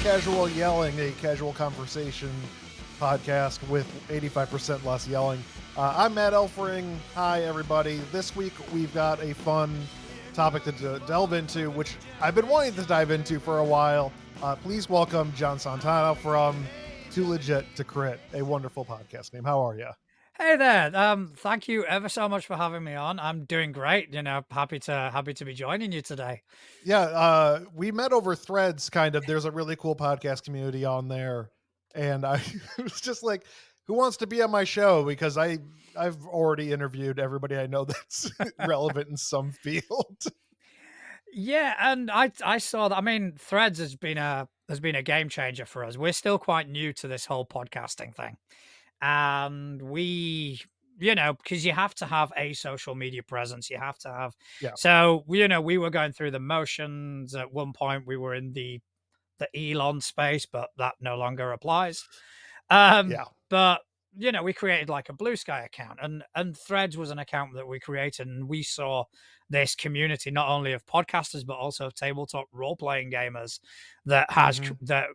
Casual Yelling, a casual conversation podcast with 85% less yelling. I'm Matt Elfring. Hi, everybody. This week we've got a fun topic to delve into, which I've been wanting to dive into for a while. Please welcome John Santana from Too Legit to Crit, a wonderful podcast name. How are you? Hey there. Thank you ever so much for having me on. I'm doing great. Happy to be joining you today. Yeah, we met over Threads. Kind of. There's a really cool podcast community on there, and I was just like, "Who wants to be on my show?" Because I've already interviewed everybody I know that's relevant in some field. Yeah, and I saw that. I mean, Threads has been a game changer for us. We're still quite new to this whole podcasting thing, and because you have to have a social media presence, you have to have. Yeah. So we were going through the motions. At one point, we were in the Elon space, but that no longer applies. Yeah. But we created like a Blue Sky account, and Threads was an account that we created, and we saw this community not only of podcasters but also of tabletop role playing gamers that has Mhm. that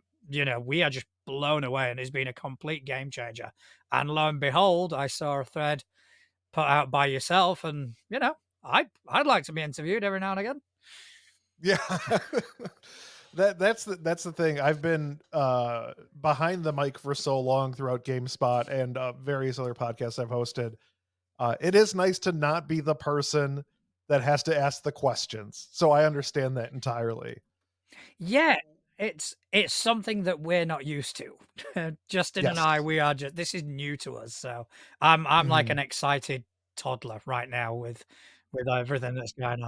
we are just blown away, and it's been a complete game changer. And lo and behold, I saw a thread put out by yourself, and I'd like to be interviewed every now and again. Yeah. That's the thing. I've been behind the mic for so long throughout GameSpot and various other podcasts I've hosted. It is nice to not be the person that has to ask the questions. So I understand that entirely. Yeah, it's something that we're not used to. Justin and Yes. I, we are just this is new to us. So I'm like Mhm. an excited toddler right now with everything that's going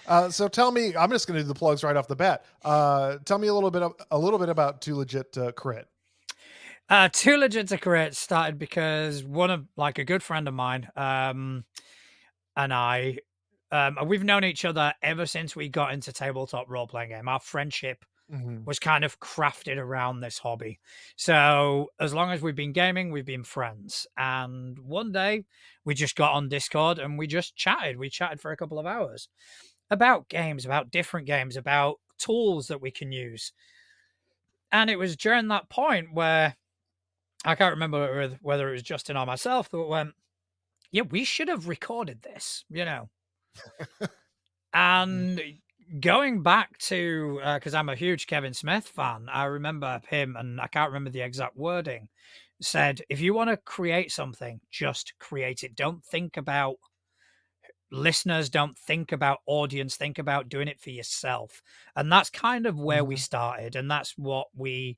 on. So tell me, I'm just going to do the plugs right off the bat. Tell me a little bit about Too Legit to Crit. Too Legit to Create started because one of like a good friend of mine, and I, we've known each other ever since we got into tabletop role playing game. Our friendship Mhm. was kind of crafted around this hobby. So as long as we've been gaming, we've been friends. And one day we just got on Discord and we just chatted. We chatted for a couple of hours about games, about different games, about tools that we can use. And it was during that point where I can't remember whether it was Justin or myself that went, yeah, we should have recorded this. And going back to because I'm a huge Kevin Smith fan, I remember him, and I can't remember the exact wording, said, if you want to create something, just create it. Don't think about listeners, don't think about audience, think about doing it for yourself. And that's kind of where we Mhm. started, and that's what we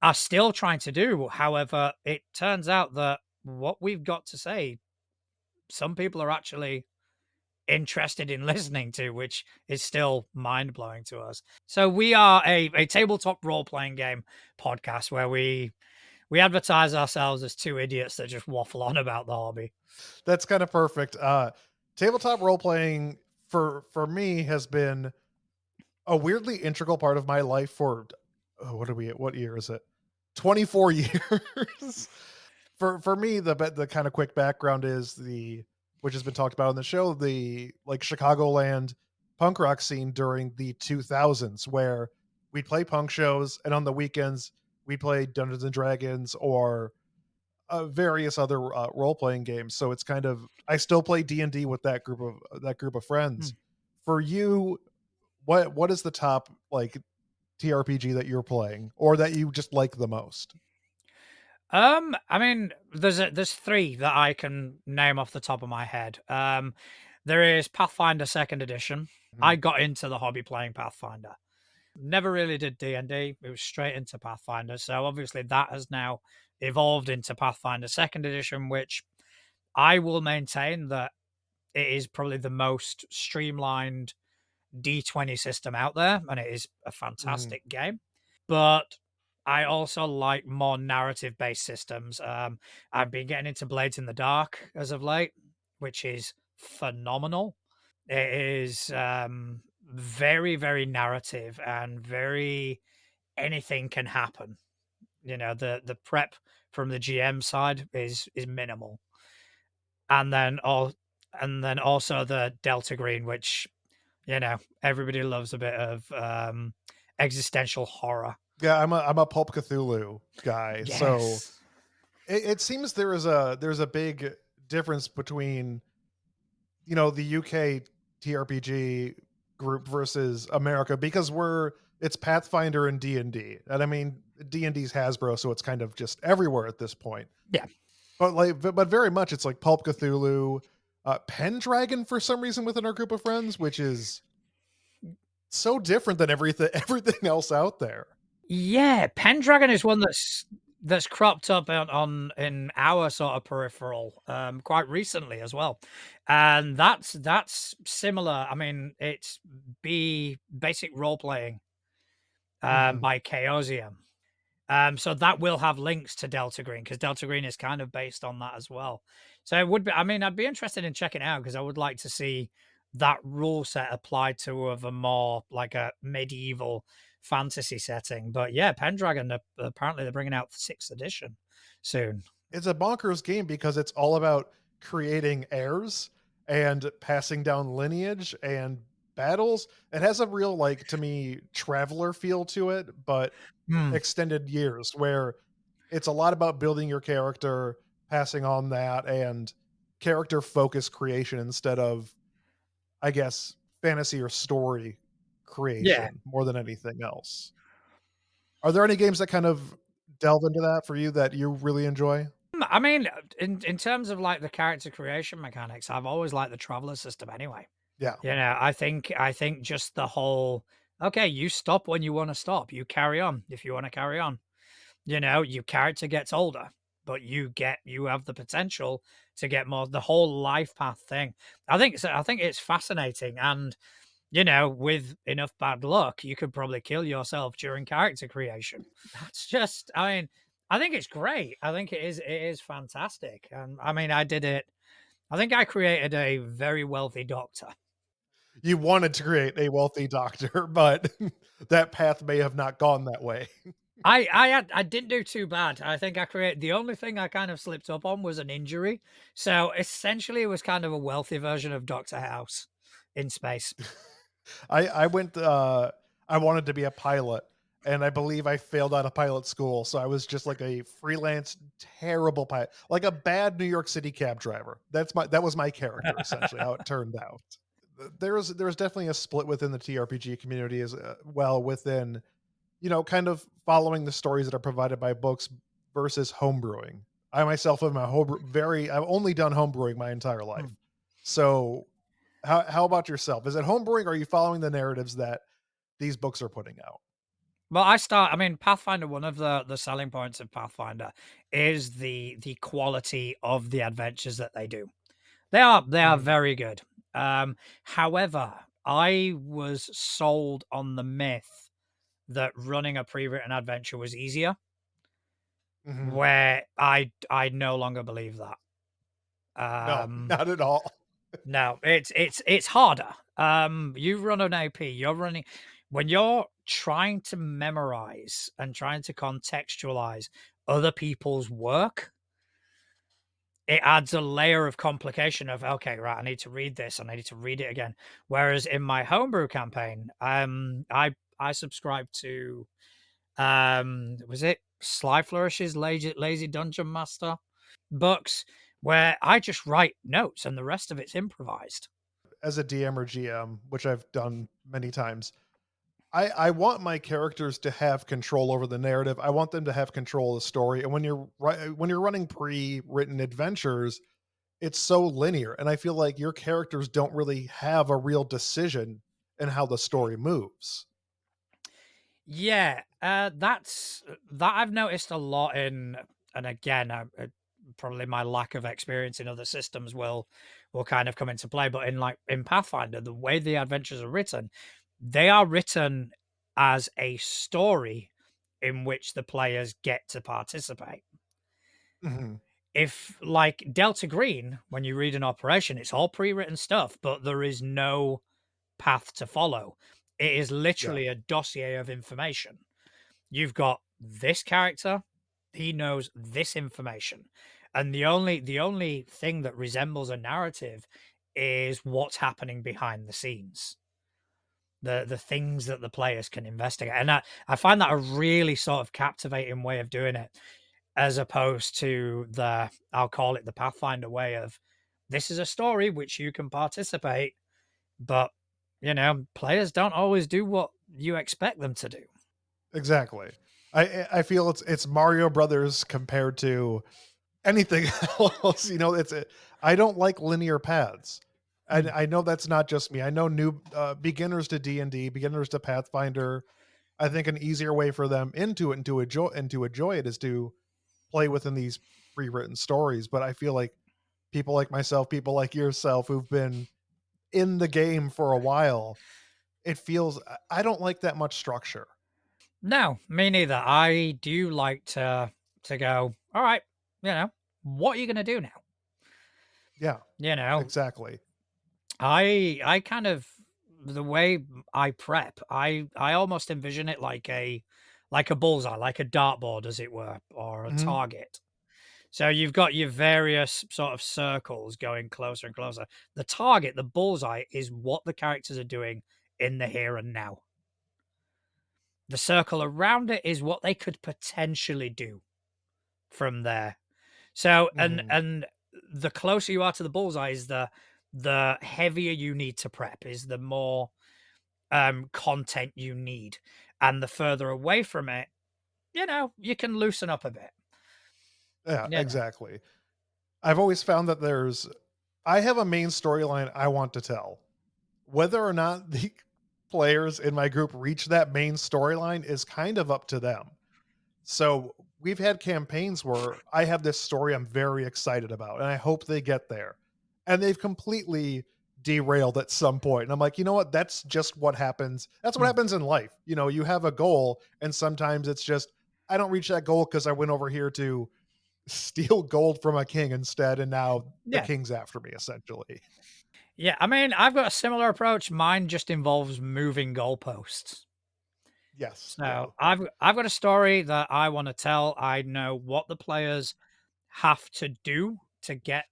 are still trying to do. However, it turns out that what we've got to say, some people are actually interested in listening to, which is still mind blowing to us. So we are a tabletop role playing game podcast where we advertise ourselves as two idiots that just waffle on about the hobby. That's kind of perfect. Tabletop role playing for me has been a weirdly integral part of my life for what year is it? 24 years. For me, the kind of quick background is the which has been talked about on the show, the like Chicagoland punk rock scene during the 2000s, where we'd play punk shows, and on the weekends we'd play Dungeons and Dragons or various other role playing games. So it's kind of I still play D&D with that group of friends. Hmm. For you, what is the top like TRPG that you're playing or that you just like the most? I mean, there's three that I can name off the top of my head. There is Pathfinder Second Edition. I Mhm. got into the hobby playing Pathfinder. Never really did D&D. It was straight into Pathfinder. So obviously that has now evolved into Pathfinder Second Edition, which I will maintain that it is probably the most streamlined D20 system out there, and it is a Mhm. fantastic game. But I also like more narrative based systems. I've been getting into Blades in the Dark as of late, which is phenomenal. It is very, very narrative and very anything can happen. The prep from the GM side is minimal, and then also the Delta Green, which everybody loves a bit of existential horror. Yeah, I'm a Pulp Cthulhu guy, so Yes. it seems there's a big difference between, the UK TRPG group versus America because it's Pathfinder and D&D. And I mean, D&D's Hasbro, so it's kind of just everywhere at this point. Yeah. But very much it's like Pulp Cthulhu, Pendragon for some reason within our group of friends, which is so different than everything everything else out there. Yeah, Pendragon is one that's cropped up on in our sort of peripheral quite recently as well. And that's similar. I mean, it's basic role playing Mhm. by Chaosium. So that will have links to Delta Green because Delta Green is kind of based on that as well. So it would be, I mean, I'd be interested in checking it out because I would like to see that rule set applied to of a more like a medieval fantasy setting. But yeah, Pendragon, apparently they're bringing out the sixth edition soon. It's a bonkers game because it's all about creating heirs and passing down lineage and battles. It has a real, like, to me, traveler feel to it, but Hmm. extended years where it's a lot about building your character, passing on that, and character focused creation instead of, I guess, fantasy or story Yeah. creation more than anything else. Are there any games that kind of delve into that for you that you really enjoy? I mean, in terms of like the character creation mechanics, I've always liked the traveler system anyway. Yeah. You know, I think just the whole okay, you stop when you want to stop. You carry on if you want to carry on. You know, your character gets older, but you have the potential to get more the whole life path thing. I think it's fascinating and with enough bad luck, you could probably kill yourself during character creation. That's just I mean, I think it's great. I think it is fantastic. And I mean, I did it. I think I created a very wealthy doctor. You wanted to create a wealthy doctor, but that path may have not gone that way. I didn't do too bad. I think I created the only thing I kind of slipped up on was an injury. So essentially, it was kind of a wealthy version of Doctor House in space. I went I wanted to be a pilot and I believe I failed out of pilot school, so I was just like a freelance terrible pilot, like a bad New York City cab driver. That was my character essentially how it turned out. There's definitely a split within the TRPG community as well within kind of following the stories that are provided by books versus homebrewing. I myself am a I've only done homebrewing my entire Hmm. life. So how about yourself? Is it homebrewing or are you following the narratives that these books are putting out? Well, I mean, Pathfinder. One of the selling points of Pathfinder is the quality of the adventures that they do. They are Mhm, very good. However, I was sold on the myth that running a pre-written adventure was easier, mhm. where I no longer believe that. No, Um, not at all. no, it's harder. You run an AP, you're running when you're trying to memorize and trying to contextualize other people's work, it adds a layer of complication of okay, right, I need to read this and I need to read it again. Whereas in my homebrew campaign, I subscribe to was it Sly Flourish's Lazy Dungeon Master books where I just write notes and the rest of it's improvised. As a DM or GM, which I've done many times, I want my characters to have control over the narrative. I want them to have control of the story. And when you're running pre-written adventures, it's so linear, and I feel like your characters don't really have a real decision in how the story moves. Yeah, that I've noticed a lot in, and again, probably my lack of experience in other systems will kind of come into play. But in like in Pathfinder, the way the adventures are written, they are written as a story in which the players get to participate. Mhm. If like Delta Green, when you read an operation, it's all pre-written stuff, but there is no path to follow. It is Yeah. literally a dossier of information. You've got this character, he knows this information. And the only thing that resembles a narrative is what's happening behind the scenes. the things that the players can investigate. And I find that a really sort of captivating way of doing it, as opposed to the, I'll call it the Pathfinder way of, this is a story which you can participate, but players don't always do what you expect them to do. Exactly. I feel it's Mario Brothers compared to anything else. I don't like linear paths. And Mm. I know that's not just me. I know new beginners to D&D, beginners to Pathfinder. I think an easier way for them into it and to enjoy it is to play within these pre-written stories. But I feel like people like myself, people like yourself who've been in the game for a while, it feels I don't like that much structure. No, me neither. I do like to go, all right, what are you gonna do now? Yeah, You know, exactly. I kind of, the way I prep, I almost envision it like a bullseye, like a dartboard, as it were, or a Mhm. target. So you've got your various sort of circles going closer and closer. The target, the bullseye, is what the characters are doing in the here and now. The circle around it is what they could potentially do from there. So Mhm. and the closer you are to the bullseye is the heavier you need to prep, is the more content you need. And the further away from it, you can loosen up a bit. Yeah, You know. exactly. I've always found that I have a main storyline I want to tell. Whether or not the players in my group reach that main storyline is kind of up to them. So we've had campaigns where I have this story I'm very excited about, and I hope they get there. And they've completely derailed at some point. And I'm like, you know what? That's just what happens. That's what Mm. happens in life. You have a goal, and sometimes it's just, I don't reach that goal because I went over here to steal gold from a king instead. And now the Yeah. king's after me, essentially. Yeah. I mean, I've got a similar approach. Mine just involves moving goalposts. Yes. Yeah. So I've got a story that I want to tell. I know what the players have to do to get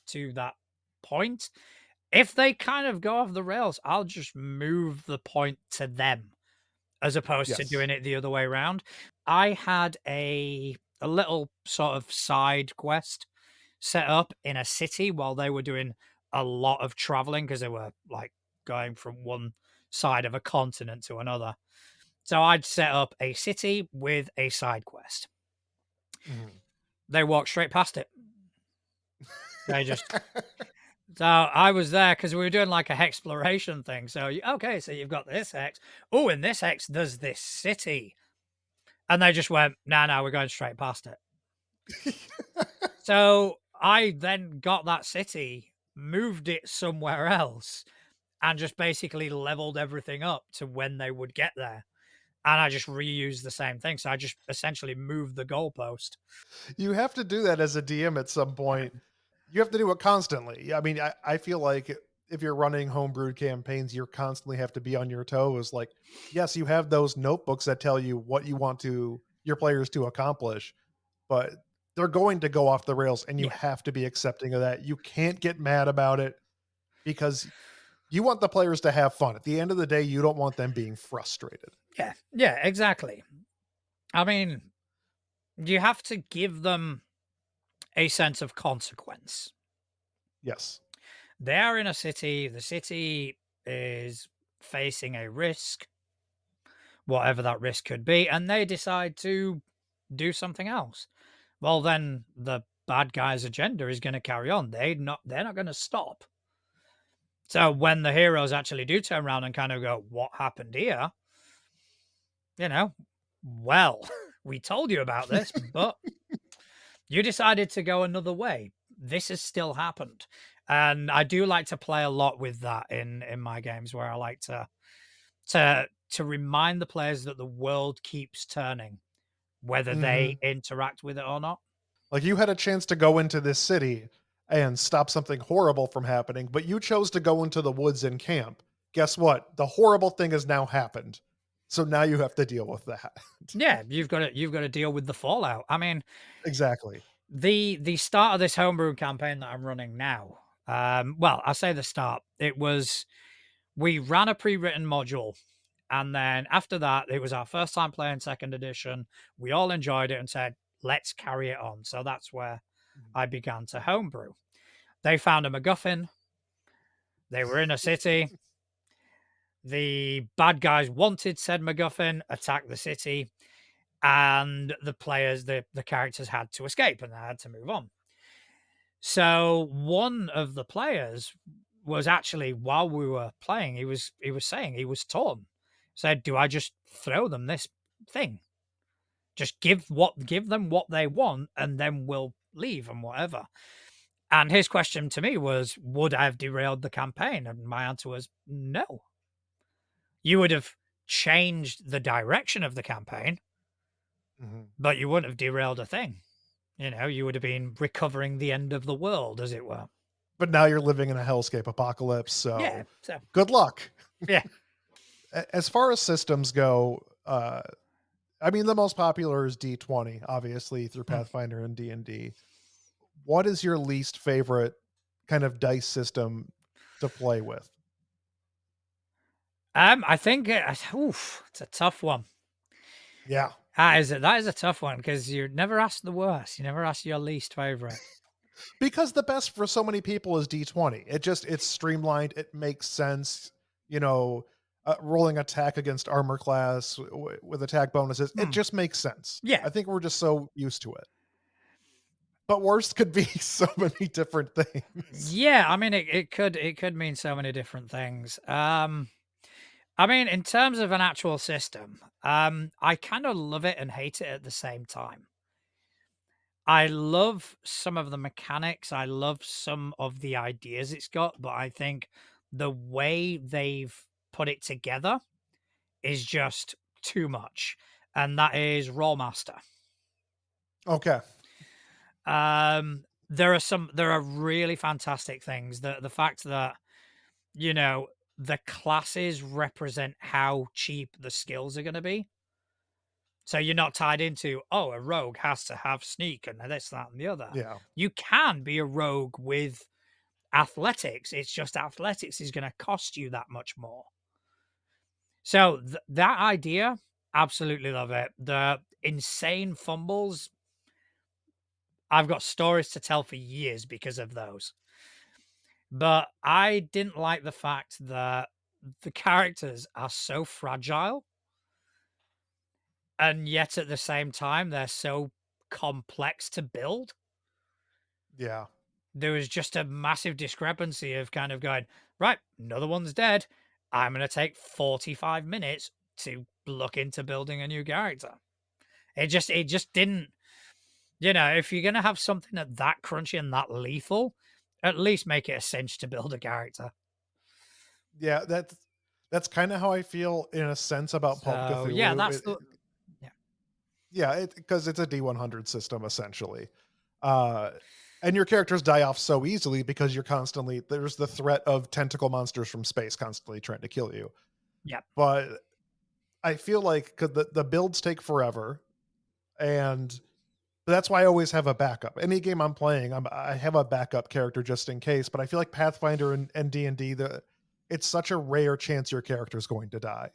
to that point. If they kind of go off the rails, I'll just move the point to them as opposed to Yes. doing it the other way around. I had a little sort of side quest set up in a city while they were doing a lot of traveling, because they were like going from one side of a continent to another. So I'd set up a city with a side quest. Mhm. They walked straight past it. They just, so I was there because we were doing like a hexploration thing. So okay, so you've got this hex. Oh, in this hex, there's this city, and they just went, "No, no, we're going straight past it." So I then got that city, moved it somewhere else, and just basically leveled everything up to when they would get there. And I just reused the same thing. So I just essentially moved the goalpost. You have to do that as a DM at some point. You have to do it constantly. I mean, I feel like if you're running homebrewed campaigns, you constantly have to be on your toes. Like, yes, you have those notebooks that tell you what you want your players to accomplish, but they're going to go off the rails and you Yeah. have to be accepting of that. You can't get mad about it because you want the players to have fun. At the end of the day, you don't want them being frustrated. Yeah. Yeah. Exactly. I mean, you have to give them a sense of consequence. Yes. They are in a city, the city is facing a risk, whatever that risk could be, and they decide to do something else. Well, then the bad guy's agenda is going to carry on. They're not going to stop. So when the heroes actually do turn around and kind of go, "What happened here?" You know, well, we told you about this, but you decided to go another way. This has still happened. And I do like to play a lot with that in my games, where I like to remind the players that the world keeps turning, whether they Mhm. interact with it or not. Like, you had a chance to go into this city and stop something horrible from happening, but you chose to go into the woods and camp. Guess what? The horrible thing has now happened. So now you have to deal with that. Yeah, you've got to deal with the fallout. I mean, Exactly. the start of this homebrew campaign that I'm running now. Well, I say the start. It was We ran a pre-written module, and then after that, it was our first time playing second edition. We all enjoyed it and said, "Let's carry it on." So that's where Mhm. I began to homebrew. They found a MacGuffin. They were in a city. The bad guys wanted said MacGuffin, attacked the city, and the players, the characters had to escape and they had to move on. So one of the players was actually, while we were playing, he was saying he was torn. Said, "Do I just throw them this thing? Just give them what they want, and then we'll leave and whatever." And his question to me was, "Would I have derailed the campaign?" And my answer was, "No. You would have changed the direction of the campaign, Mhm. but you wouldn't have derailed a thing. You would have been recovering the end of the world, as it were." But now you're living in a hellscape apocalypse, Yeah. so So good luck. yeah. As far as systems go, I mean, the most popular is D20, obviously through Hmm. Pathfinder and D&D. What is your least favorite kind of dice system to play with? I think it's a tough one. Yeah, That is a tough one because you never ask the worst. You never ask your least favorite. because the best for so many people is D20. It's streamlined, it makes sense, you know, rolling attack against armor class with attack bonuses. It Hmm. just makes sense. Yeah. I think we're just so used to it. But worst could be so many different things. Yeah. I mean, it could mean so many different things. I mean, in terms of an actual system, I kind of love it and hate it at the same time. I love some of the mechanics. I love some of the ideas it's got, but I think the way they've put it together is just too much. And that is Rollmaster. Okay. There are really fantastic things. The fact that, you know, the classes represent how cheap the skills are going to be. So you're not tied into, oh, a rogue has to have sneak and this, that, and the other. Yeah. You can be a rogue with athletics. It's just athletics is going to cost you that much more. So that idea, absolutely love it. The insane fumbles, I've got stories to tell for years because of those. But I didn't like the fact that the characters are so fragile, and yet at the same time they're so complex to build. Yeah. There was just a massive discrepancy of kind of going, right, another one's dead. I'm going to take 45 minutes to look into building a new character. It just didn't, if you're going to have something that crunchy and that lethal, at least make it a cinch to build a character. Yeah, that's kinda how I feel in a sense about Pulp So yeah, Cthulhu. that's the yeah. Yeah, because it's a D100 system essentially. Uh, and your characters die off so easily because you're constantly there's the threat of tentacle monsters from space constantly trying to kill you. Yeah. But I feel like 'cause the builds take forever, and that's why I always have a backup. Any game I'm playing, I have a backup character just in case, but I feel like Pathfinder and D&D, it's such a rare chance your character is going to die.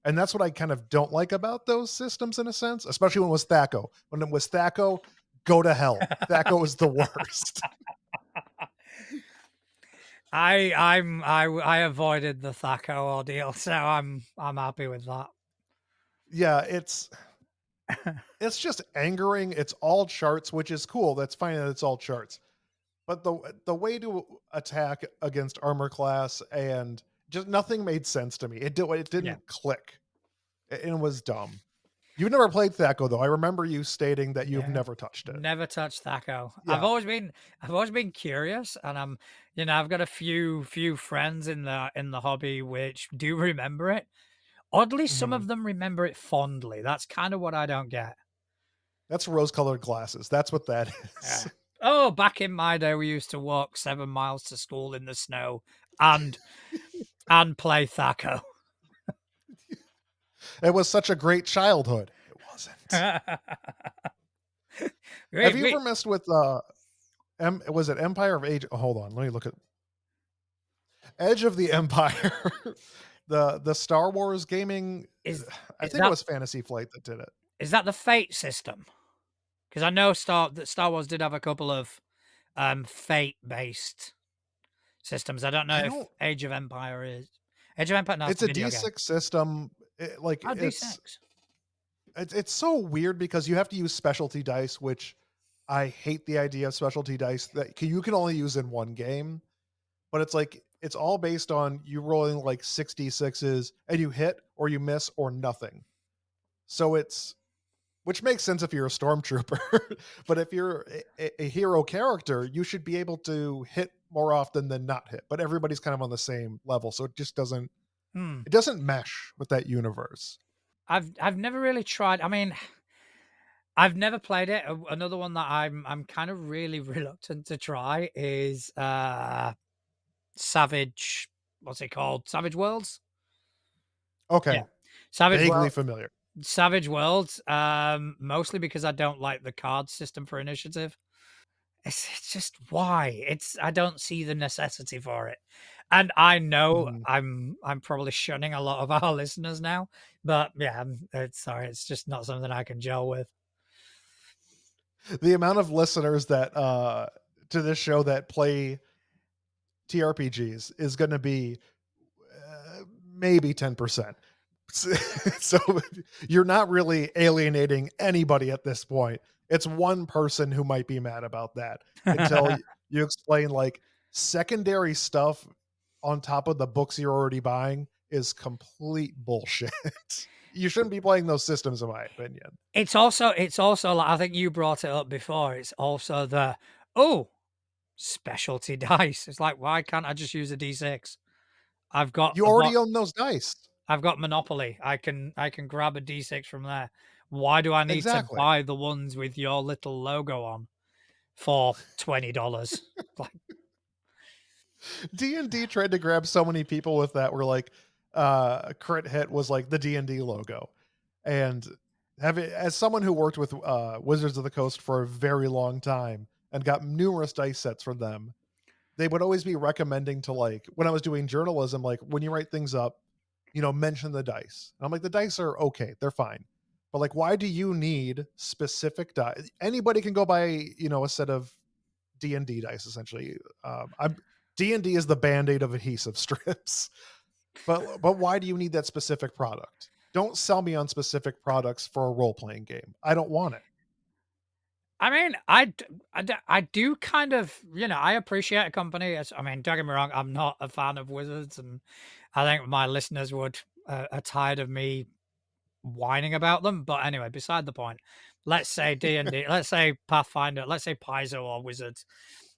And that's what I kind of don't like about those systems in a sense, especially when it was Thaco. When it was Thaco, go to hell. Thaco is the worst. I avoided the Thaco ordeal, so I'm happy with that. Yeah, it's just angering. It's all charts, which is cool. That's fine that it's all charts. But the way to attack against armor class and just nothing made sense to me. It Yeah. didn't click. It was dumb. You've never played Thaco though. I remember you stating that you've No. never touched it. Never touched Thaco. I've Yeah. always been I've always been curious, and I've got a few friends in the hobby which do remember it. Oddly, some Mhm. of them remember it fondly. That's kind of what I don't get. That's rose-colored glasses. That's what that is. Yeah. Oh, back in my day, we used to walk 7 miles to school in the snow and play Thaco. It was such a great childhood. It wasn't. we, Have you we, ever messed with was it Empire of Age? Oh, hold on, let me look at. Edge of the Empire. The Star Wars gaming, Is I is think it that was Fantasy Flight that did it. is that the Fate system? Because I know Star Wars did have a couple of Fate based systems. I don't know I if don't Age of Empire is. Age of Empire. No, it's it's the a video game. D6 system. Like Oh, D6. it's so weird because you have to use specialty dice, which I hate the idea of specialty dice that you can only use in one game. But it's like it's all based on you rolling like 66s and you hit or you miss or nothing. So it's which makes sense if you're a stormtrooper, but if you're a hero character, you should be able to hit more often than not hit. But everybody's kind of on the same level, so it just Hmm. doesn't mesh with that universe. I've never really tried. I mean, I've never played it. Another one that I'm kind of really reluctant to try is Savage. What's it called? Savage Worlds. Yeah, Okay, Savage vaguely World. familiar. Savage Worlds. Mostly because I don't like the card system for initiative. It's just why I don't see the necessity for it, and I know Mhm. I'm probably shunning a lot of our listeners now, but yeah, it's sorry, it's just not something I can gel with. The amount of listeners that to this show that play TRPGs is going to be maybe 10%. So you're not really alienating anybody at this point. It's one person who might be mad about that until you explain like secondary stuff on top of the books you're already buying is complete bullshit. You shouldn't be playing those systems, in my opinion. It's also like I think you brought it up before. It's also the oh specialty dice. It's like why can't I just use a D6? I've got You the already bot. own those dice. I've got Monopoly. I can grab a D6 from there. Why do I need to Exactly. buy the ones with your little logo on for $20? Like, D&D tried to grab so many people with that where like crit hit was like the D&D logo. And having as someone who worked with Wizards of the Coast for a very long time and got numerous dice sets from them, they would always be recommending to like when I was doing journalism, like when you write things up, mention the dice. And I'm like, the dice are okay, they're fine. But like, why do you need specific dice? Anybody can go buy, a set of D&D dice essentially. I'm D&D is the band-aid of adhesive strips. But why do you need that specific product? Don't sell me on specific products for a role-playing game. I don't want it. I mean, I do kind of, I appreciate a company. I mean, don't get me wrong, I'm not a fan of Wizards, and I think my listeners would are tired of me whining about them. But anyway, beside the point. Let's say D&D, let's say Pathfinder, let's say Paizo or Wizards.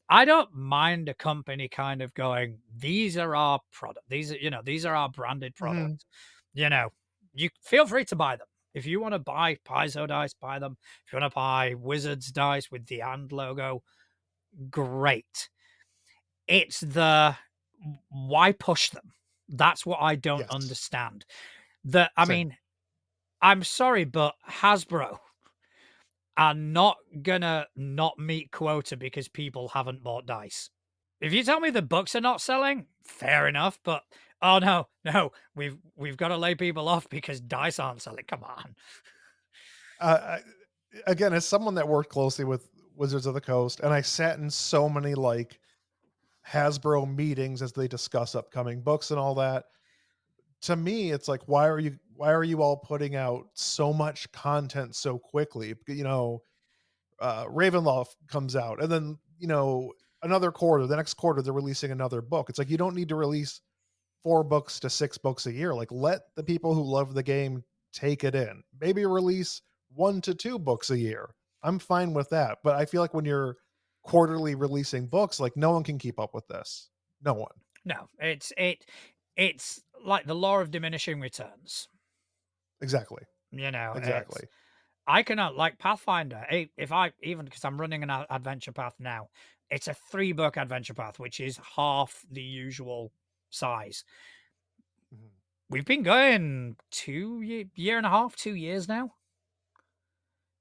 I don't mind a company kind of going, these are our product. These are our branded Mhm. products. You know, you feel free to buy them. If you want to buy Paizo dice, buy them. If you want to buy Wizards dice with the and logo, great. It's the why push them? That's what I don't Yes. understand. I Same. mean, I'm sorry, but Hasbro are not gonna not meet quota because people haven't bought dice. If you tell me the books are not selling, fair enough, but oh no, no, we've got to lay people off because dice aren't selling. Come on. I again, as someone that worked closely with Wizards of the Coast, and I sat in so many, like, Hasbro meetings as they discuss upcoming books and all that, to me, it's like, why are you all putting out so much content so quickly? Ravenloft comes out, and then another quarter, the next quarter they're releasing another book. It's like you don't need to release 4 books to 6 books a year. Like let the people who love the game take it in. Maybe release 1 to 2 books a year. I'm fine with that. But I feel like when you're quarterly releasing books, like no one can keep up with this. No one. No, it's like the law of diminishing returns. Exactly. It's Exactly. I cannot like Pathfinder. If I even because I'm running an adventure path now, it's a 3 book adventure path, which is half the usual size. Mhm. We've been going year and a half, 2 years now.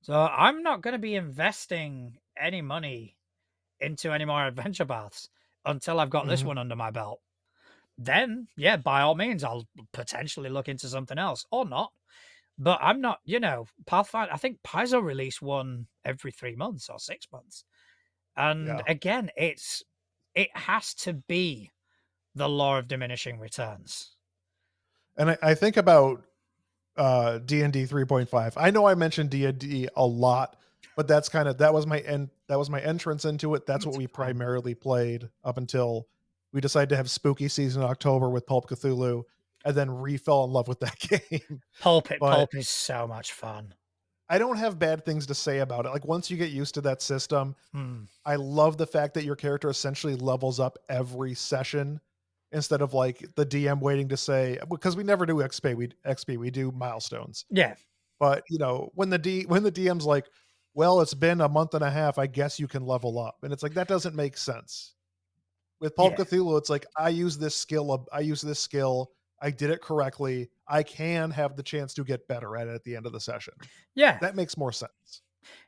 So I'm not going to be investing any money into any more adventure paths until I've got this Mhm. one under my belt. then yeah, by all means, I'll potentially look into something else or not. But I'm not, Pathfinder. I think Paizo release one every 3 months or 6 months, and Yeah. again, it has to be the law of diminishing returns. And I think about D&D 3.5. I know I mentioned D&D a lot, but that was my entrance into it. That's what It's we fine. primarily played up until we decided to have spooky season in October with Pulp Cthulhu, and then re-fell in love with that game. But Pulp is so much fun. I don't have bad things to say about it. Like once you get used to that system, Hmm. I love the fact that your character essentially levels up every session instead of like the DM waiting to say, because we never do XP, we do milestones. Yeah, But, when the DM's like, "Well, it's been a month and a half, I guess you can level up." And it's like, that doesn't make sense. With Pulp yeah, Cthulhu, it's like, I use this skill, I did it correctly, I can have the chance to get better at it at the end of the session. yeah. That makes more sense.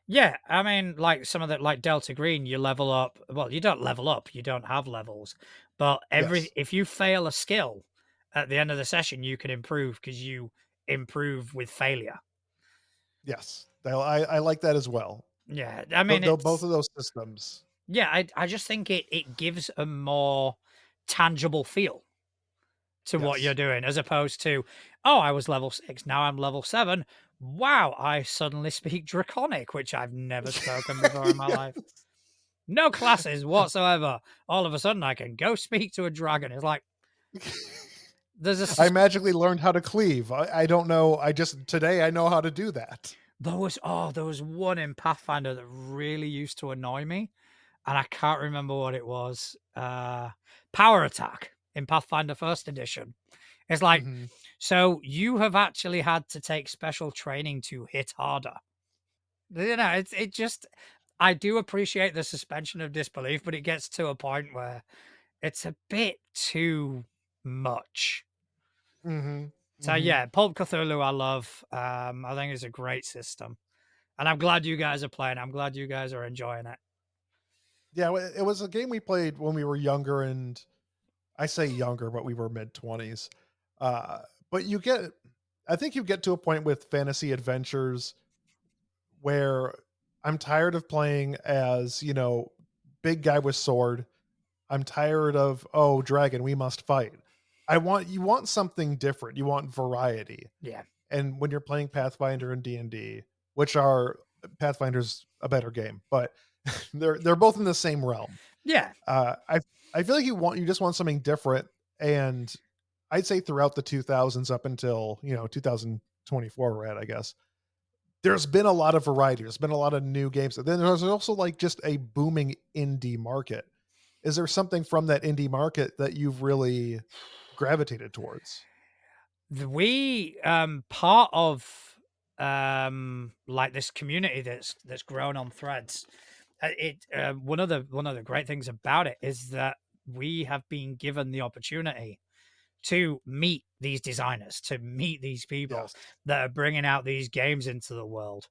Yeah, I mean, like some of the like Delta Green, you level up. Well, you don't level up, you don't have levels. But Yes. if you fail a skill at the end of the session, you can improve because you improve with failure. Yes. I like that as well. Yeah, I mean Both it's of those systems. yeah, I just think it gives a more tangible feel to what you're Yes. doing as opposed to, oh, I was level 6, now I'm level 7. Wow, I suddenly speak Draconic, which I've never spoken before in my life. Yes. No classes whatsoever. All of a sudden, I can go speak to a dragon. It's like there's a I magically learned how to cleave. I don't know. Today I know how to do that. there was one in Pathfinder that really used to annoy me, and I can't remember what it was. Power attack in Pathfinder First Edition. It's like, Mhm. so you have actually had to take special training to hit harder. It just I do appreciate the suspension of disbelief, but it gets to a point where it's a bit too much. Mhm. So Mhm. yeah, Pulp Cthulhu I love. I think it's a great system. And I'm glad you guys are playing. I'm glad you guys are enjoying it. Yeah, it was a game we played when we were younger, and I say younger, but we were mid-20s. Uh, but I think you get to a point with fantasy adventures where I'm tired of playing as, big guy with sword. I'm tired of, "Oh, dragon, we must fight." You want something different. You want variety. Yeah. And when you're playing Pathfinder and D&D, which are Pathfinder's a better game, but they're both in the same realm. Yeah. I feel like you just want something different, and I'd say throughout the 2000s up until 2024 we're at, I guess. There's been a lot of variety. There's been a lot of new games. Then there's also like just a booming indie market. Is there something from that indie market that you've really gravitated towards? We part of like this community that's grown on threads. It one of the great things about it is that we have been given the opportunity to meet these designers, to meet these people Yes. that are bringing out these games into the world.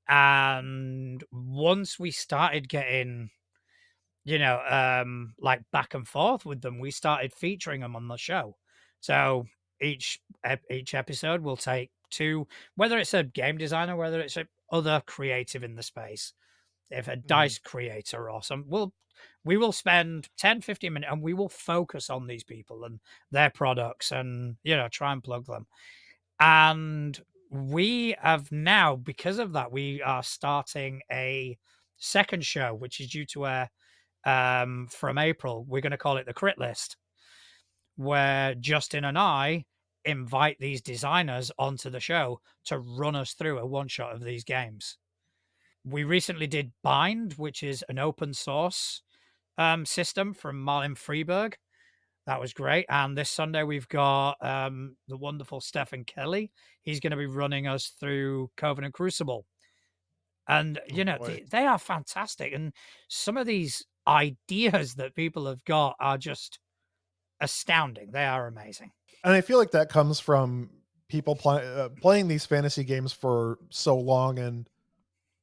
And once we started getting, like back and forth with them, we started featuring them on the show. So each episode will take two, whether it's a game designer, whether it's a other creative in the space, if a Mhm. dice creator or some, we will spend 10-15 minutes and we will focus on these people and their products and try and plug them. And we have now, because of that, we are starting a second show, which is due to air from April. We're going to call it the Crit List, where Justin and I invite these designers onto the show to run us through a one shot of these games. We recently did Bind, which is an open source system from Marlin Freeberg. That was great. And this Sunday we've got the wonderful Stephen Kelly. He's going to be running us through Covenant Crucible. And Oh boy. they are fantastic. And some of these ideas that people have got are just astounding. They are amazing. And I feel like that comes from people playing these fantasy games for so long and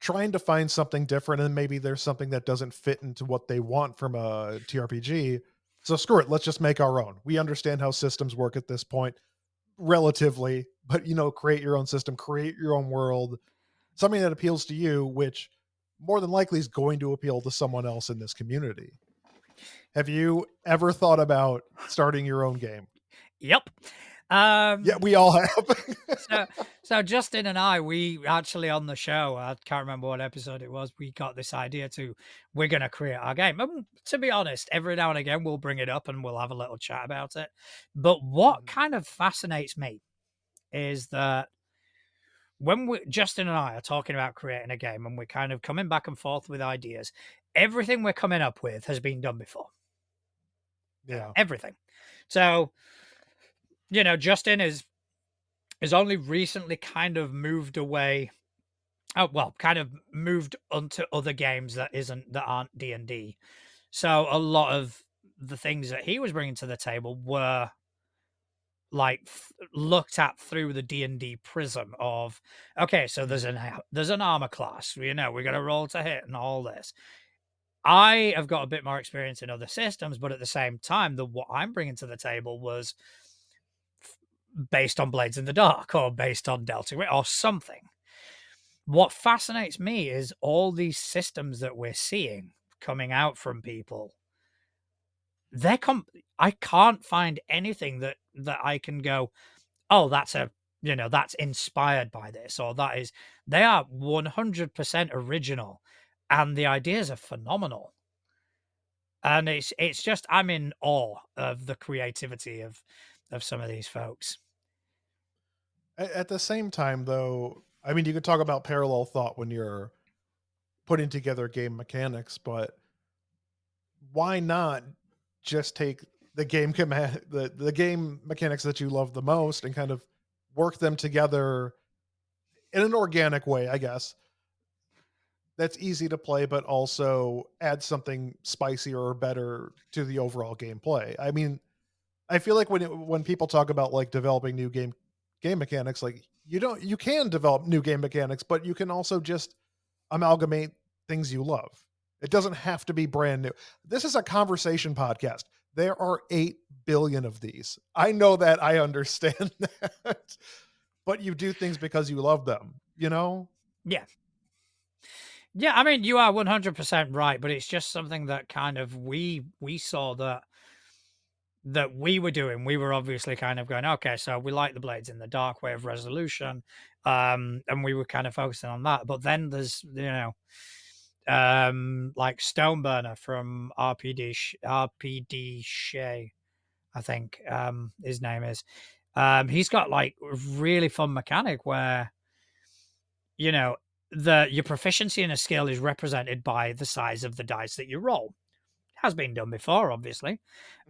trying to find something different, and maybe there's something that doesn't fit into what they want from a TRPG. So screw it, let's just make our own. We understand how systems work at this point relatively, but create your own system, create your own world, something that appeals to you, which more than likely is going to appeal to someone else in this community. Have you ever thought about starting your own game? Yep. Yeah, Um, we all have. so so Justin and I, we actually on the show, I can't remember what episode it was, we got this idea to we're gonna create our game. And to be honest, every now and again we'll bring it up and we'll have a little chat about it. But what Mhm, kind of fascinates me is that when Justin and I are talking about creating a game and we're kind of coming back and forth with ideas, everything we're coming up with has been done before. yeah. Everything. So, Justin is only recently kind of moved away. Oh, well, kind of moved onto other games that aren't D&D. So a lot of the things that he was bringing to the table were like looked at through the D&D prism of, okay, so Mhm, there's an armor class, we got to roll to hit and all this. I have got a bit more experience in other systems, but at the same time, what I'm bringing to the table was based on Blades in the Dark or based on Delta Green or something. What fascinates me is all these systems that we're seeing coming out from people. I can't find anything that I can go, oh, that's inspired by this, or they are 100% original, and the ideas are phenomenal. And it's just I'm in awe of the creativity of some of these folks. At the same time, though, I mean, you could talk about parallel thought when you're putting together game mechanics, but why not just take the game mechanics that you love the most and kind of work them together in an organic way, I guess, that's easy to play, but also add something spicier or better to the overall gameplay. I mean, I feel like when people talk about like developing new game mechanics, like you can develop new game mechanics, but you can also just amalgamate things you love. It doesn't have to be brand new. This is a conversation podcast. There are 8 billion of these. I know that, I understand that. But you do things because you love them, you know? Yeah. Yeah, I mean, you are 100% right, but it's just something that kind of we saw that we were doing. We were obviously kind of going, okay, so we like the Blades in the Dark way of resolution, and we were kind of focusing on that. But then there's like Stoneburner from RPD Shay, I think his name is. He's got like a really fun mechanic where you know your proficiency in a skill is represented by the size of the dice that you roll. Has been done before, obviously,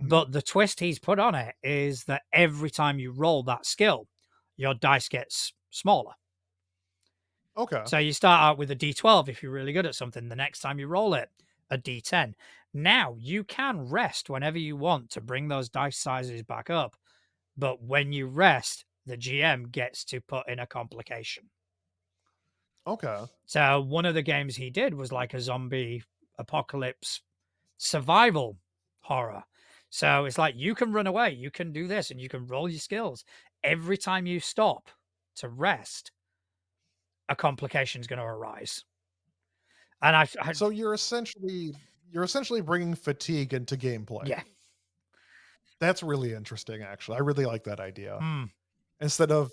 Mhm. but the twist he's put on it is that every time you roll that skill, your dice gets smaller. Okay. So you start out with a d12 if you're really good at something. The next time you roll it, a d10. Now you can rest whenever you want to bring those dice sizes back up, but when you rest, the GM gets to put in a complication. Okay. So one of the games he did was like a zombie apocalypse survival horror. So it's like you can run away, you can do this, and you can roll your skills. Every time you stop to rest, a complication is going to arise. And So you're essentially bringing fatigue into gameplay. yeah, That's really interesting, actually. I really like that idea. mm, Instead of,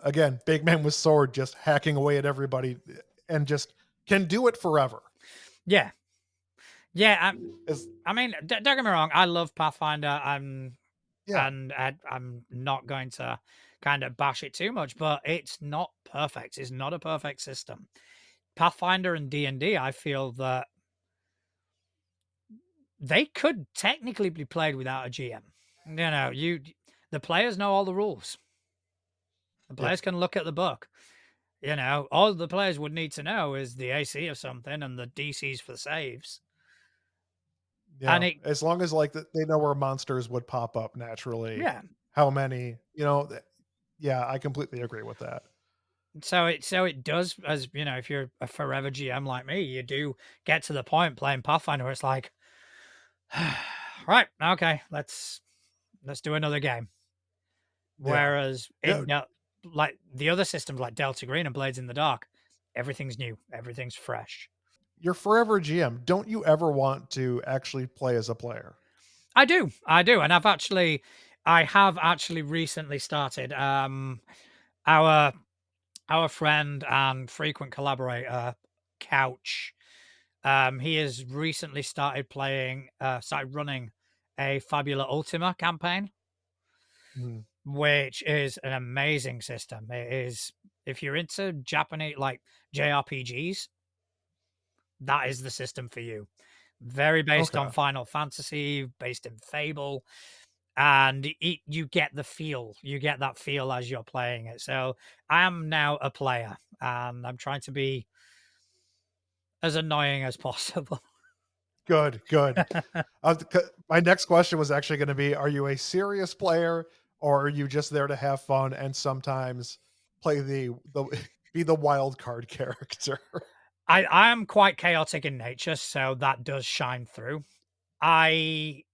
again, big man with sword just hacking away at everybody and just can do it forever. yeah, yeah. Is I mean, don't get me wrong. I love Pathfinder. Yeah. And I'm not going to kind of bash it too much, but it's not perfect. It's not a perfect system. Pathfinder and D&D, I feel that they could technically be played without a GM. The players know all the rules. The Yeah. players can look at the book. All the players would need to know is the AC of something and the DCs for the saves. And Yeah. it, As long as like they know where monsters would pop up naturally, yeah. how many, yeah, I completely agree with that. So it does, as if you're a forever GM like me, you do get to the point playing Pathfinder where it's like, Right, okay, let's do another game. Yeah. Whereas Yeah. in like the other systems like Delta Green and Blades in the Dark, everything's new, everything's fresh. You're forever GM. Don't you ever want to actually play as a player? I do, and I have actually recently started. Our our friend and frequent collaborator, Couch, he has recently started running a Fabula Ultima campaign, Mhm. which is an amazing system. It is, if you're into Japanese like JRPGs, that is the system for you. Very based on Okay. Final Fantasy, based in Fable, and you get the feel. You get that feel as you're playing it. So I am now a player, and I'm trying to be as annoying as possible. Good, good. My next question was actually gonna be, are you a serious player, or are you just there to have fun and sometimes play the be the wild card character? I am quite chaotic in nature, so that does shine through. I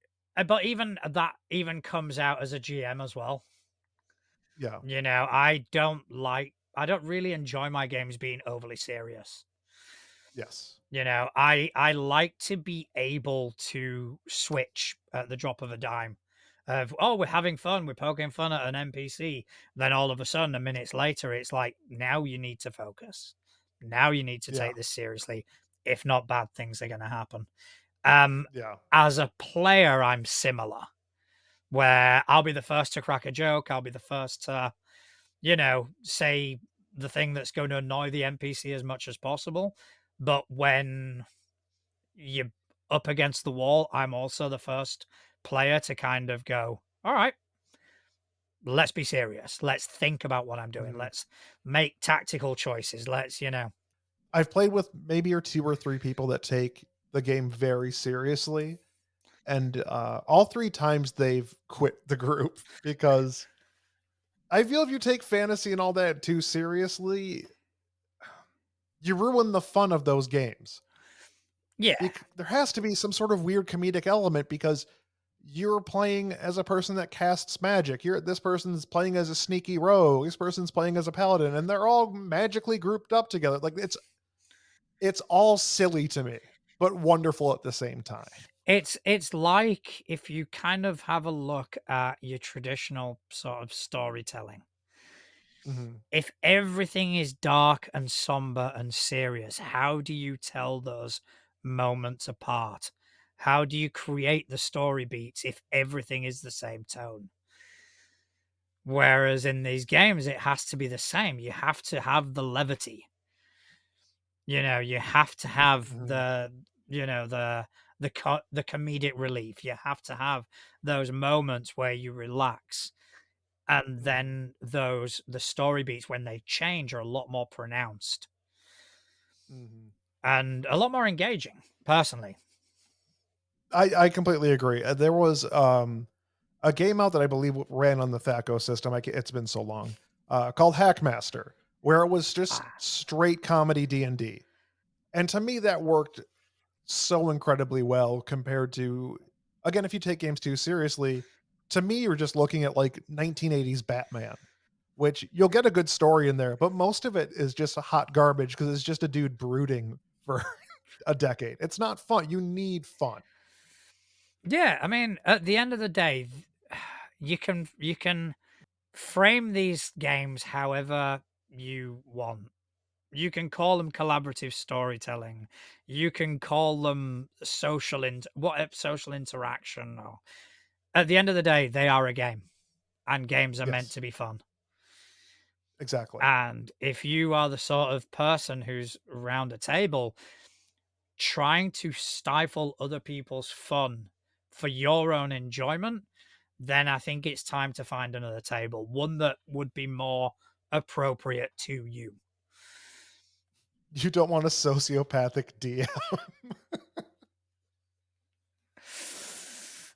but even that even comes out as a GM as well. Yeah. You know, I don't really enjoy my games being overly serious. Yes. You know, I like to be able to switch at the drop of a dime. Of, oh, we're having fun, we're poking fun at an NPC. Then all of a sudden, a minutes later, it's like, now you need to focus. Now you need to Yeah. take this seriously. If not, bad things are going to happen. Um, Yeah. as a player, I'm similar, where I'll be the first to crack a joke. I'll be the first to, say the thing that's going to annoy the NPC as much as possible. But when you're up against the wall, I'm also the first player to kind of go, all right, let's be serious. Let's think about what I'm doing. Mhm. Let's make tactical choices. I've played with maybe or 2 or 3 people that take the game very seriously, and, all 3 times they've quit the group because I feel if you take fantasy and all that too seriously, you ruin the fun of those games. Yeah, There has to be some sort of weird comedic element because you're playing as a person that casts magic. This person's playing as a sneaky rogue. This person's playing as a paladin, and they're all magically grouped up together. Like it's all silly to me, but wonderful at the same time. it's like if you kind of have a look at your traditional sort of storytelling. Mhm, If everything is dark and somber and serious, how do you tell those moments apart? How do you create the story beats if everything is the same tone? Whereas in these games, it has to be the same. You have to have the levity. You have to have mhm, the comedic relief. You have to have those moments where you relax, and mhm, then the story beats when they change are a lot more pronounced mhm. and a lot more engaging, personally. I completely agree. There was a game out that I believe ran on the THACO system. It's been so long, called Hackmaster, where it was just Ah, straight comedy D&D. And to me, that worked so incredibly well compared to, again, if you take games too seriously, to me, you're just looking at like 1980s Batman, which you'll get a good story in there, but most of it is just a hot garbage because it's just a dude brooding for a decade. It's not fun. You need fun. yeah, I mean, at the end of the day, you can frame these games however you want. You can call them collaborative storytelling. You can call them social interaction. Or at the end of the day, they are a game, and games are meant Yes, to be fun. exactly. And if you are the sort of person who's around a table trying to stifle other people's fun for your own enjoyment, then I think it's time to find another table, one that would be more appropriate to you. You don't want a sociopathic DM.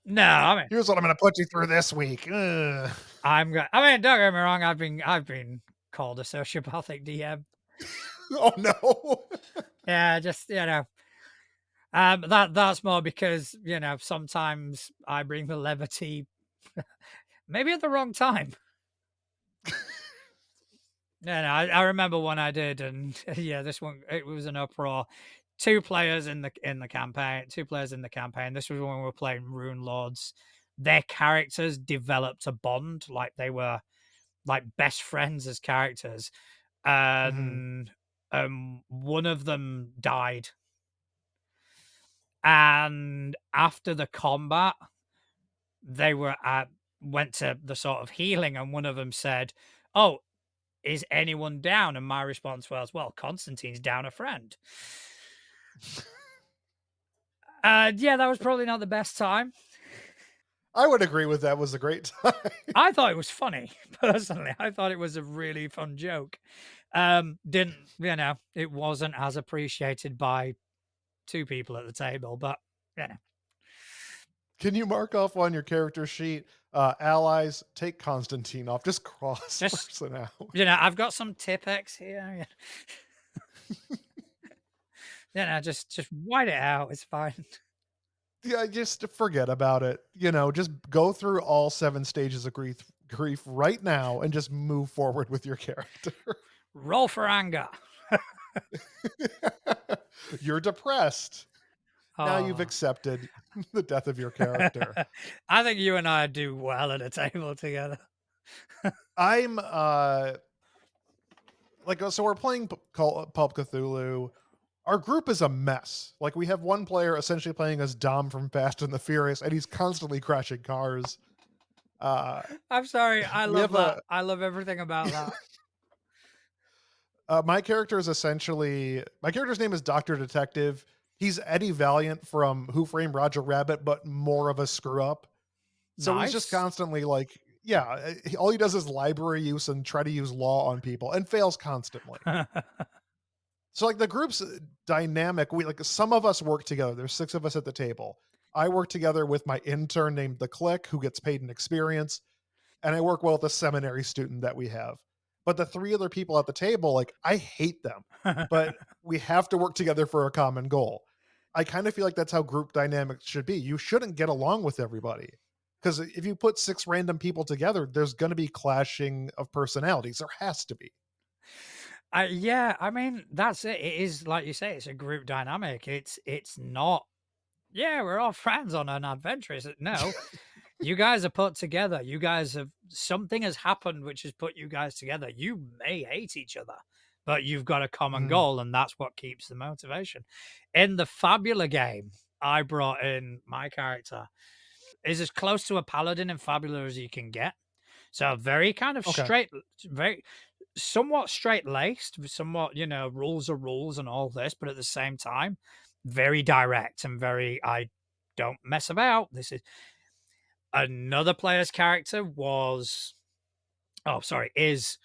No, I mean, Here's what I'm going to put you through this week. Ugh. I mean, don't get me wrong. I've been called a sociopathic DM. Oh no. Yeah, just That's more because, sometimes I bring the levity maybe at the wrong time. No, I remember one I did, and yeah, this one it was an uproar. 2 players in the campaign. This was when we were playing Rune Lords. Their characters developed a bond, like they were like best friends as characters, Mhm. and one of them died. And after the combat, they went to the sort of healing, and one of them said, "Oh, is anyone down?" And my response was, "Well, Constantine's down a friend." Yeah, that was probably not the best time. I would agree with that was a great time. I thought it was funny, personally. I thought it was a really fun joke. Didn't, it wasn't as appreciated by 2 people at the table, but, you know, Can you mark off on your character sheet, allies, take Constantine off, just cross just, person out. I've got some Tipex here. Just white it out. It's fine. Yeah, just forget about it, just go through all 7 stages of grief right now and just move forward with your character. Roll for anger. You're depressed. Now you've Oh. accepted the death of your character. I think you and I do well at a table together. I'm, so we're playing Pulp Cthulhu. Our group is a mess. Like, we have one player essentially playing as Dom from Fast and the Furious, and he's constantly crashing cars. Uh, I'm sorry. I we love have that. a I love everything about that. my character is essentially my character's name is Doctor Detective. He's Eddie Valiant from Who Framed Roger Rabbit, but more of a screw up. So he's just Nice. constantly like, yeah, all he does is library use and try to use law on people and fails constantly. So like the group's dynamic, we like some of us work together. There's 6 of us at the table. I work together with my intern named the Click, who gets paid in experience, and I work well with a seminary student that we have. But the 3 other people at the table, like I hate them, but we have to work together for a common goal. I kind of feel like that's how group dynamics should be. You shouldn't get along with everybody. Because if you put 6 random people together, there's going to be clashing of personalities. There has to be. Yeah, I mean, that's it. It is like you say, it's a group dynamic. It's not, yeah, we're all friends on an adventure. No, you guys are put together. You guys have something has happened which has put you guys together. You may hate each other, but you've got a common Mhm. goal, and that's what keeps the motivation. In the Fabula game, I brought in my character is as close to a paladin in Fabula as you can get. So very kind of Okay. straight, very somewhat straight laced, somewhat, rules are rules and all this, but at the same time, very direct and very, I don't mess about. This is another player's character is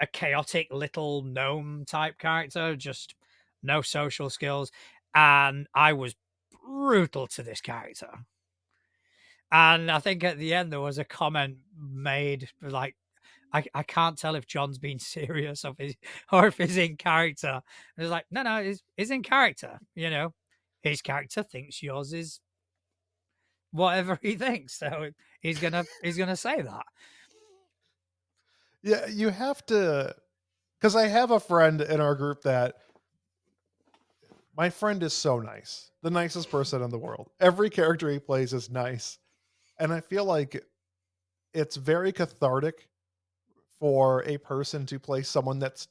a chaotic little gnome type character, just no social skills. And I was brutal to this character. And I think at the end there was a comment made like, I can't tell if John's being serious or if he's in character. And it's like, no, he's in character. His character thinks yours is whatever he thinks, so he's gonna say that. Yeah, you have to, because I have a friend in our group that my friend is so nice, the nicest person in the world. Every character he plays is nice. And I feel like it's very cathartic for a person to play someone that's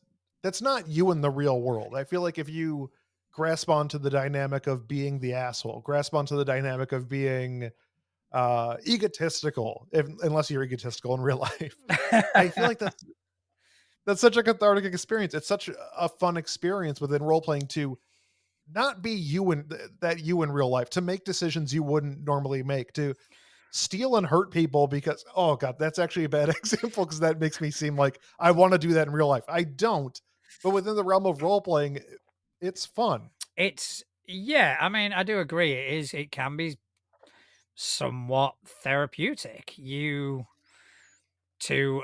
not you in the real world. I feel like if you grasp onto the dynamic of being the asshole, grasp onto the dynamic of being egotistical, unless you're egotistical in real life, I feel like that's such a cathartic experience. It's such a fun experience within role playing to not be you in that you in real life, to make decisions you wouldn't normally make, to steal and hurt people because oh god, that's actually a bad example because that makes me seem like I want to do that in real life. I don't, but within the realm of role playing, it's fun. Yeah, I mean, I do agree. It can be somewhat therapeutic. To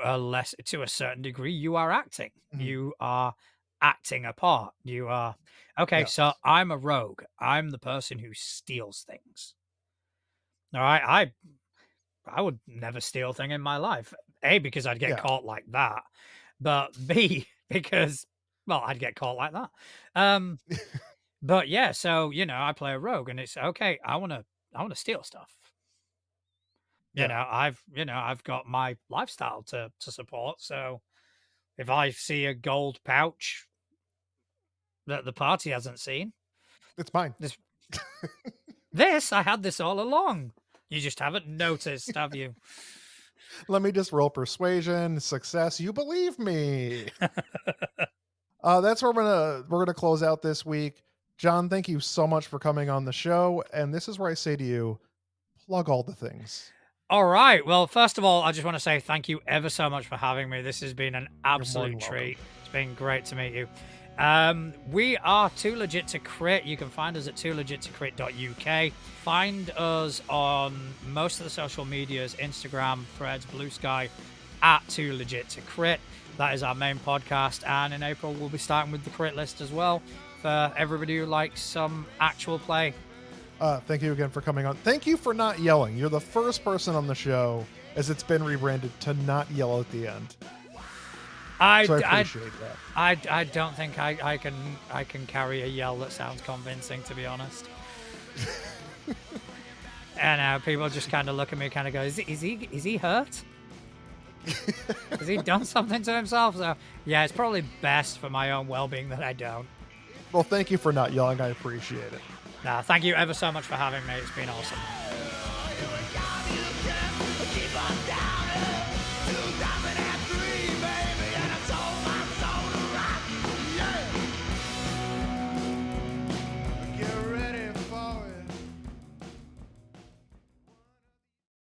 a certain degree, you are acting. Mhm. You are acting a part. You are okay. So Yes. I'm a rogue. I'm the person who steals things. All right. I would never steal a thing in my life. A, because I'd get Yeah. caught like that, but B, because well, I'd get caught like that. Um, but yeah, so I play a rogue, and it's okay. I wanna steal stuff. Yeah. I've got my lifestyle to support. So if I see a gold pouch that the party hasn't seen, It's mine. this this I had this all along. You just haven't noticed, have you? Let me just roll persuasion, success. You believe me. That's where we're gonna close out this week. John, thank you so much for coming on the show. And this is where I say to you, plug all the things. All right. Well, first of all, I just want to say thank you ever so much for having me. This has been an You're more than absolute welcome. treat. It's been great to meet you. We are Too Legit to Crit. You can find us at toolegit2crit.uk. Find us on most of the social medias, Instagram, Threads, Blue Sky, at Too Legit to Crit. That is our main podcast. And in April, we'll be starting with the Crit list as well for everybody who likes some actual play. Thank you again for coming on. Thank you for not yelling. You're the first person on the show, as it's been rebranded, to not yell at the end. So I appreciate that. I don't think I can carry a yell that sounds convincing, to be honest. And people just kind of look at me, kind of go, is he hurt? Has he done something to himself? So yeah, it's probably best for my own well-being that I don't. Well, thank you for not yelling. I appreciate it. Nah, thank you ever so much for having me. It's been awesome.